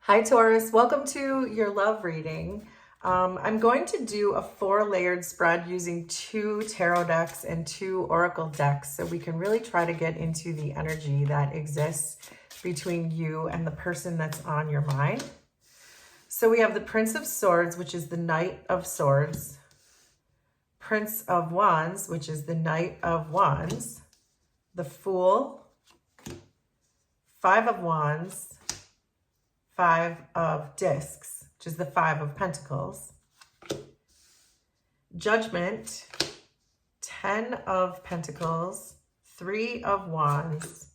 Hi Taurus, welcome to your love reading. I'm going to do a 4-layered spread using 2 tarot decks and 2 oracle decks so we can really try to get into the energy that exists between you and the person that's on your mind. So we have the Prince of Swords, which is the Knight of Swords, Prince of Wands, which is the Knight of Wands, the Fool, 5 of Wands, 5 of Discs, which is the 5 of Pentacles, Judgment, 10 of Pentacles, 3 of Wands,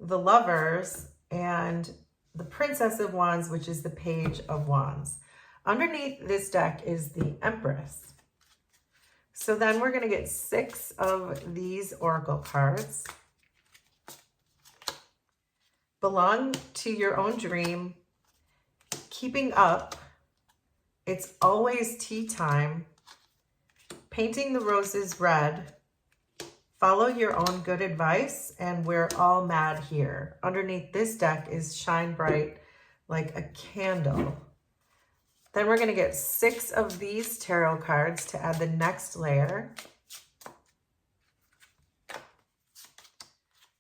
the Lovers, and the Princess of Wands, which is the Page of Wands. Underneath this deck is the Empress. So then we're going to get 6 of these oracle cards. Belong to your own dream, keeping up, it's always tea time, painting the roses red, follow your own good advice, and we're all mad here. Underneath this deck is shine bright like a candle. Then we're going to get 6 of these tarot cards to add the next layer.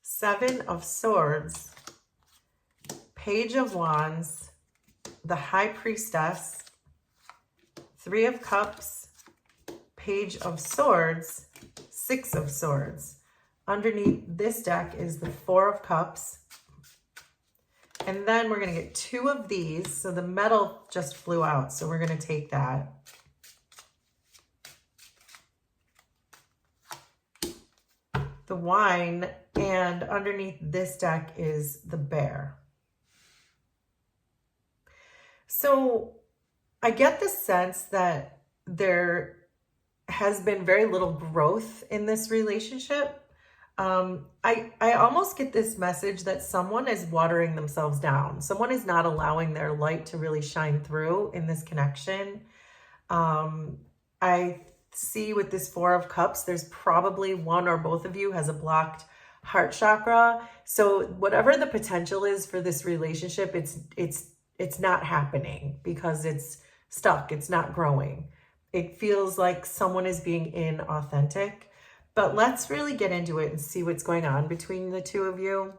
7 of Swords, Page of Wands, the High Priestess, 3 of Cups, Page of Swords, 6 of Swords. Underneath this deck is the 4 of Cups. And then we're going to get 2 of these. So the metal just flew out, so we're going to take that. The Wine, and underneath this deck is the Bear. So I get the sense that there has been very little growth in this relationship. I almost get this message that someone is watering themselves down. Someone is not allowing their light to really shine through in this connection. I see with this 4 of Cups, there's probably one or both of you has a blocked heart chakra. So whatever the potential is for this relationship, it's not happening because it's stuck. It's not growing. It feels like someone is being inauthentic. But let's really get into it and see what's going on between the two of you.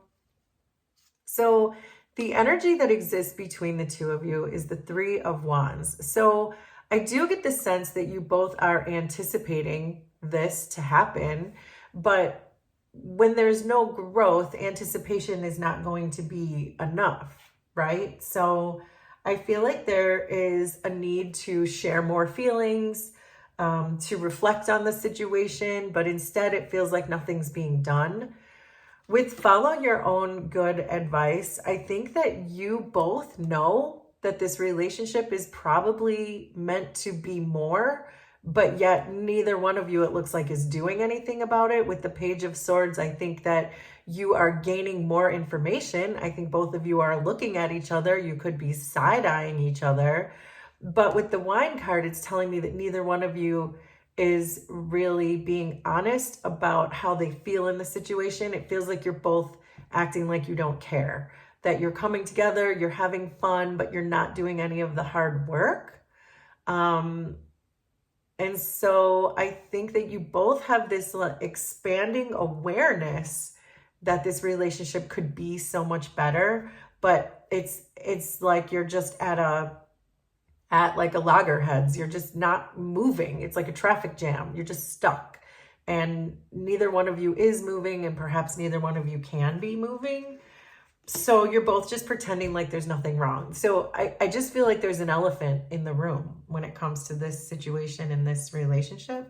So the energy that exists between the two of you is the 3 of Wands. So I do get the sense that you both are anticipating this to happen, but when there's no growth, anticipation is not going to be enough, right? So I feel like there is a need to share more feelings, to reflect on the situation, but instead it feels like nothing's being done. With follow your own good advice, I think that you both know that this relationship is probably meant to be more, but yet neither one of you, it looks like, is doing anything about it. With the Page of Swords, I think that you are gaining more information. I think both of you are looking at each other. You could be side-eyeing each other. But with the Wine card, it's telling me that neither one of you is really being honest about how they feel in the situation. It feels like you're both acting like you don't care, that you're coming together, you're having fun, but you're not doing any of the hard work. And so I think that you both have this expanding awareness that this relationship could be so much better, but it's like you're just at like a loggerheads. You're just not moving. It's like a traffic jam. You're just stuck. And neither one of you is moving, and perhaps neither one of you can be moving. So you're both just pretending like there's nothing wrong. So I just feel like there's an elephant in the room when it comes to this situation in this relationship.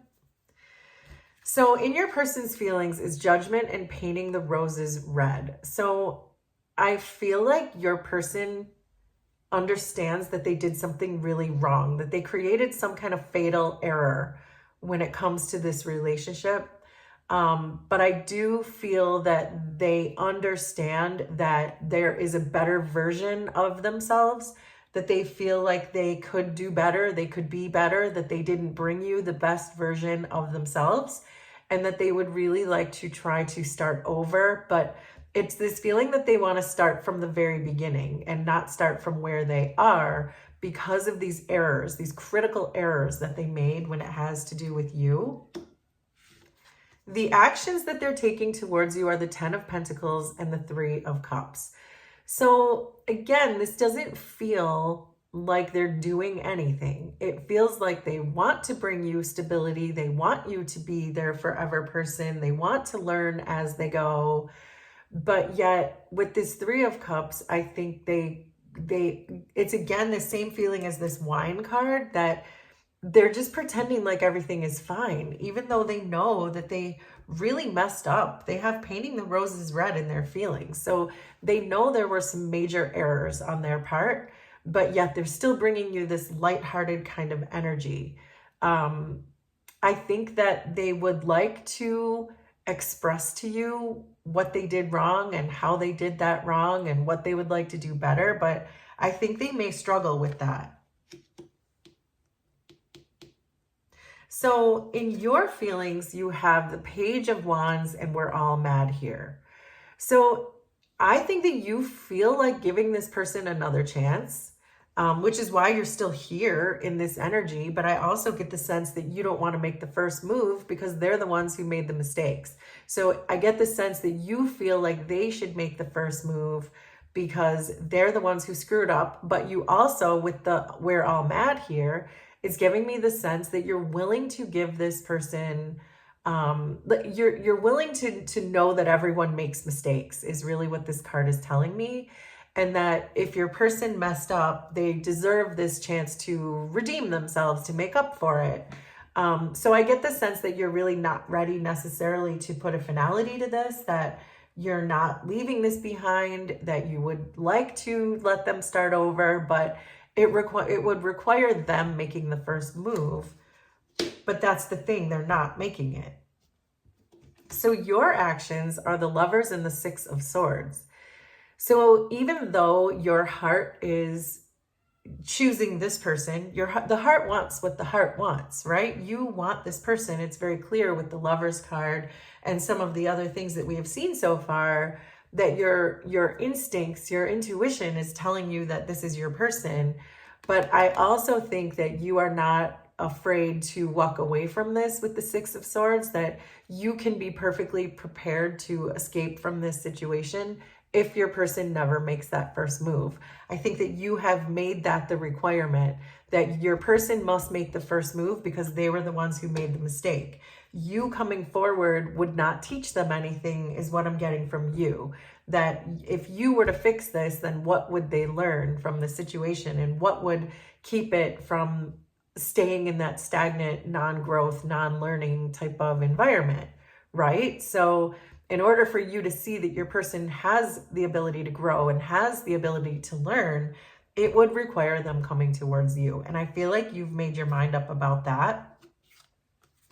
So in your person's feelings is Judgment and painting the roses red. So I feel like your person understands that they did something really wrong, that they created some kind of fatal error when it comes to this relationship. But I do feel that they understand that there is a better version of themselves, that they feel like they could do better, they could be better, that they didn't bring you the best version of themselves, and that they would really like to try to start over. But It's this feeling that they want to start from the very beginning and not start from where they are because of these errors, these critical errors that they made when it has to do with you. The actions that they're taking towards you are the 10 of Pentacles and the 3 of Cups. So again, this doesn't feel like they're doing anything. It feels like they want to bring you stability. They want you to be their forever person. They want to learn as they go. But yet with this 3 of Cups, I think it's again the same feeling as this wine card, that they're just pretending like everything is fine, even though they know that they really messed up. They have painting the roses red in their feelings. So they know there were some major errors on their part, but yet they're still bringing you this lighthearted kind of energy. I think that they would like to express to you what they did wrong and how they did that wrong and what they would like to do better, but I think they may struggle with that. So in your feelings, you have the Page of Wands and we're all mad here. So I think that you feel like giving this person another chance, which is why you're still here in this energy. But I also get the sense that you don't want to make the first move because they're the ones who made the mistakes. So I get the sense that you feel like they should make the first move because they're the ones who screwed up. But you also, with the we're all mad here, it's giving me the sense that you're willing to give this person, you're willing to know that everyone makes mistakes is really what this card is telling me. And that if your person messed up, they deserve this chance to redeem themselves, to make up for it. So I get the sense that you're really not ready necessarily to put a finality to this, that you're not leaving this behind, that you would like to let them start over, but it would require them making the first move. But that's the thing, they're not making it. So your actions are the Lovers and the 6 of Swords. So even though your heart is choosing this person, the heart wants what the heart wants, right? You want this person. It's very clear with the Lovers card and some of the other things that we have seen so far, that your instincts, your intuition is telling you that this is your person. But I also think that you are not afraid to walk away from this with the 6 of Swords, that you can be perfectly prepared to escape from this situation if your person never makes that first move. I think that you have made that the requirement, that your person must make the first move because they were the ones who made the mistake. You coming forward would not teach them anything, is what I'm getting from you. That if you were to fix this, then what would they learn from the situation, and what would keep it from staying in that stagnant, non-growth, non-learning type of environment, right? So in order for you to see that your person has the ability to grow and has the ability to learn, it would require them coming towards you. And I feel like you've made your mind up about that.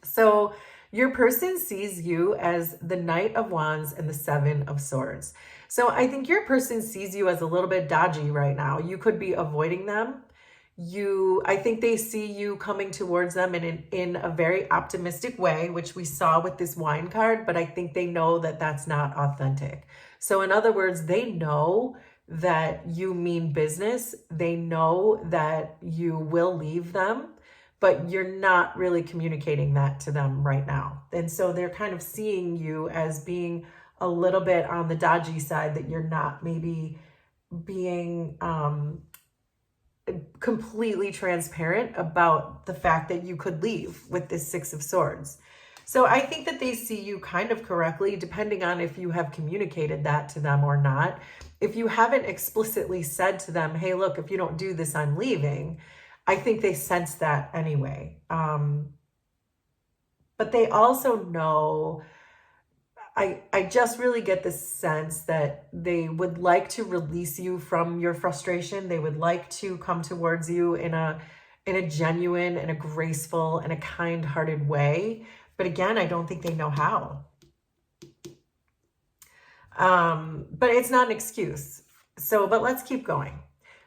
So your person sees you as the Knight of Wands and the 7 of Swords. So I think your person sees you as a little bit dodgy right now. You could be avoiding them. I think they see you coming towards them in a very optimistic way, which we saw with this wine card, but I think they know that that's not authentic. So in other words, they know that you mean business. They know that you will leave them, but you're not really communicating that to them right now. And so they're kind of seeing you as being a little bit on the dodgy side, that you're not maybe being completely transparent about the fact that you could leave with this 6 of Swords. So I think that they see you kind of correctly, depending on if you have communicated that to them or not. If you haven't explicitly said to them, hey, look, if you don't do this, I'm leaving, I think they sense that anyway. But they also know, I just really get the sense that they would like to release you from your frustration. They would like to come towards you in a genuine and a graceful and a kind-hearted way. But again, I don't think they know how. But it's not an excuse. But let's keep going.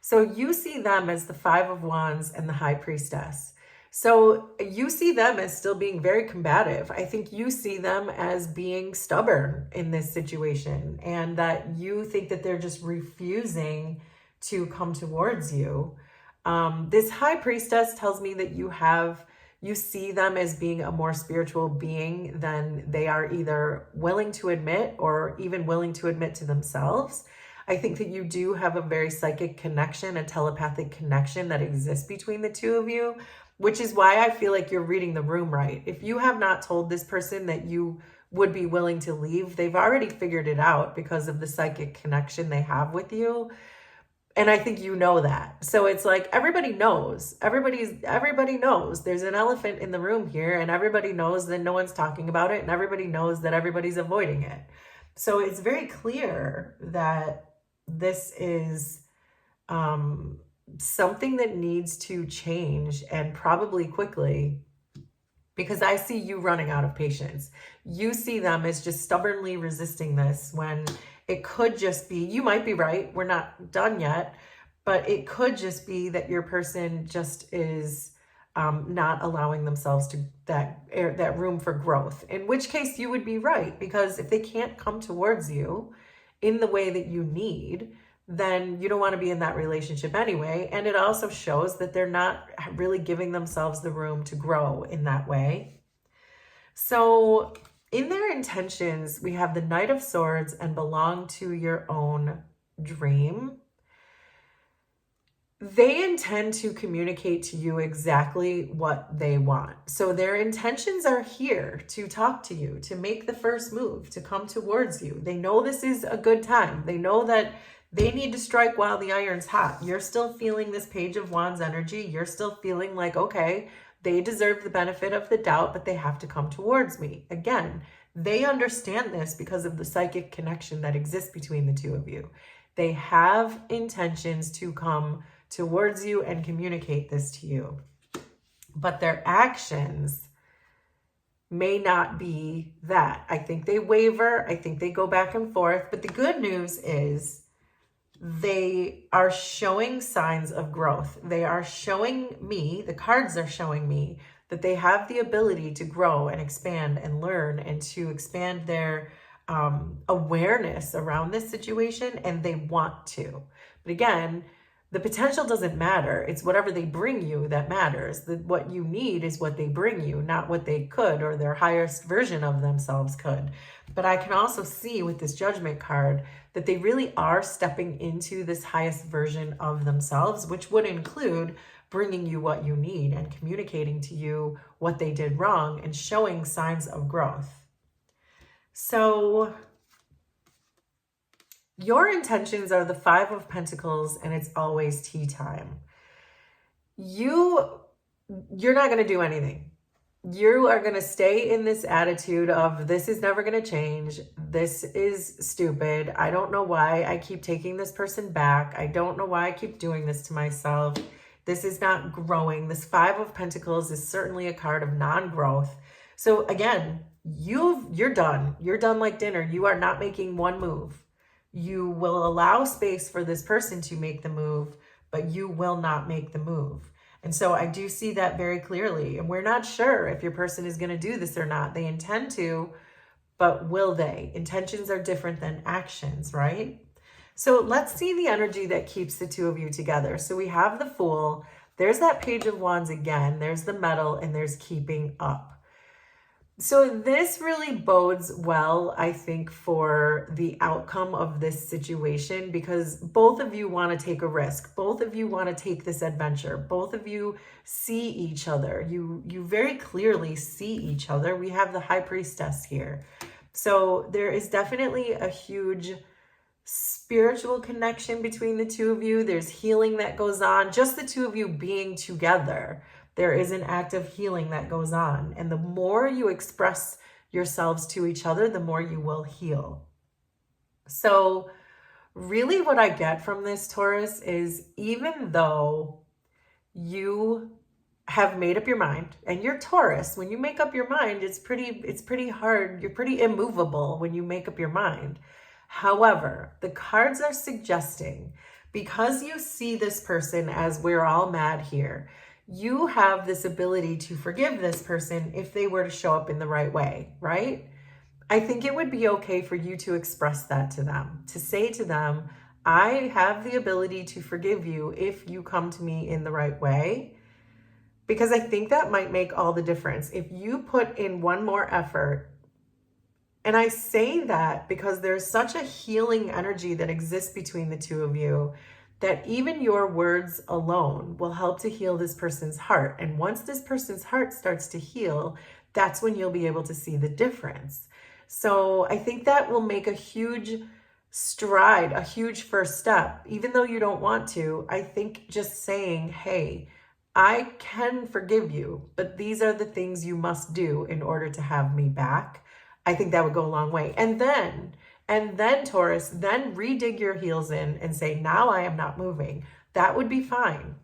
So you see them as the 5 of Wands and the High Priestess. So you see them as still being very combative. I think you see them as being stubborn in this situation, and that you think that they're just refusing to come towards you. This high priestess tells me that you see them as being a more spiritual being than they are either willing to admit or even willing to admit to themselves. I think that you do have a very psychic connection, a telepathic connection that exists between the two of you, which is why I feel like you're reading the room right. If you have not told this person that you would be willing to leave, they've already figured it out because of the psychic connection they have with you. And I think you know that. So it's like everybody knows. Everybody knows there's an elephant in the room here, and everybody knows that no one's talking about it, and everybody knows that everybody's avoiding it. So it's very clear that this is something that needs to change, and probably quickly, because I see you running out of patience. You see them as just stubbornly resisting this when it could just be, you might be right, we're not done yet, but it could just be that your person just is not allowing themselves to that room for growth, in which case you would be right, because if they can't come towards you in the way that you need, then you don't want to be in that relationship anyway. And it also shows that they're not really giving themselves the room to grow in that way. So in their intentions, we have the Knight of Swords and belong to your own dream. They intend to communicate to you exactly what they want. So their intentions are here to talk to you, to make the first move, to come towards you. They know this is a good time. They know that they need to strike while the iron's hot. You're still feeling this Page of Wands energy. You're still feeling like, okay, they deserve the benefit of the doubt, but they have to come towards me. Again, they understand this because of the psychic connection that exists between the two of you. They have intentions to come towards you and communicate this to you. But their actions may not be that. I think they waver. I think they go back and forth. But the good news is they are showing signs of growth. They are showing me, the cards are showing me, that they have the ability to grow and expand and learn and to expand their awareness around this situation, and they want to. But again, the potential doesn't matter. It's whatever they bring you that matters. What you need is what they bring you, not what they could or their highest version of themselves could. But I can also see with this Judgment card that they really are stepping into this highest version of themselves, which would include bringing you what you need and communicating to you what they did wrong and showing signs of growth. So your intentions are the Five of Pentacles, and it's always tea time. You're not going to do anything. You are going to stay in this attitude of, this is never going to change. This is stupid. I don't know why I keep taking this person back. I don't know why I keep doing this to myself. This is not growing. This Five of Pentacles is certainly a card of non-growth. So again, you're done. You're done like dinner. You are not making one move. You will allow space for this person to make the move, but you will not make the move. And so I do see that very clearly. And we're not sure if your person is going to do this or not. They intend to, but will they? Intentions are different than actions, right? So let's see the energy that keeps the two of you together. So we have the Fool. There's that Page of Wands again. There's the Medal, and there's keeping up. So this really bodes well, I think, for the outcome of this situation, because both of you want to take a risk. Both of you want to take this adventure. Both of you see each other. You very clearly see each other. We have the High Priestess here. So there is definitely a huge spiritual connection between the two of you. There's healing that goes on. Just the two of you being together, there is an act of healing that goes on. And the more you express yourselves to each other, the more you will heal. So really what I get from this, Taurus, is even though you have made up your mind, and you're Taurus, when you make up your mind, it's pretty hard. You're pretty immovable when you make up your mind. However, the cards are suggesting, because you see this person as we're all mad here, you have this ability to forgive this person if they were to show up in the right way, right? I think it would be okay for you to express that to them, to say to them, I have the ability to forgive you if you come to me in the right way. Because I think that might make all the difference. If you put in one more effort, and I say that because there's such a healing energy that exists between the two of you that even your words alone will help to heal this person's heart. And once this person's heart starts to heal, that's when you'll be able to see the difference. So I think that will make a huge stride, a huge first step. Even though you don't want to, I think just saying, hey, I can forgive you, but these are the things you must do in order to have me back. I think that would go a long way. And then Taurus, then redig your heels in and say, now I am not moving. That would be fine.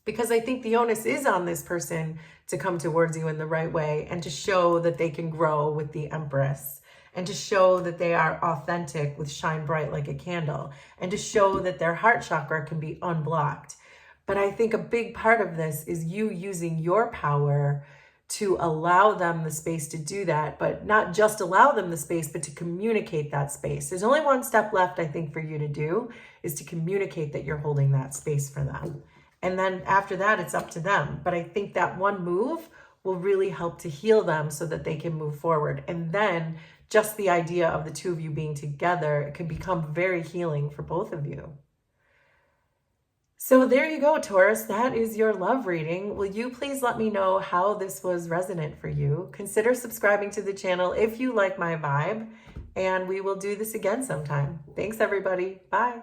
Because I think the onus is on this person to come towards you in the right way and to show that they can grow with the Empress, and to show that they are authentic with shine bright like a candle, and to show that their heart chakra can be unblocked. But I think a big part of this is you using your power to allow them the space to do that, but not just allow them the space, but to communicate that space. There's only one step left, I think, for you to do, is to communicate that you're holding that space for them. And then after that, it's up to them. But I think that one move will really help to heal them so that they can move forward. And then just the idea of the two of you being together, it can become very healing for both of you. So there you go, Taurus. That is your love reading. Will you please let me know how this was resonant for you? Consider subscribing to the channel if you like my vibe, and we will do this again sometime. Thanks, everybody. Bye.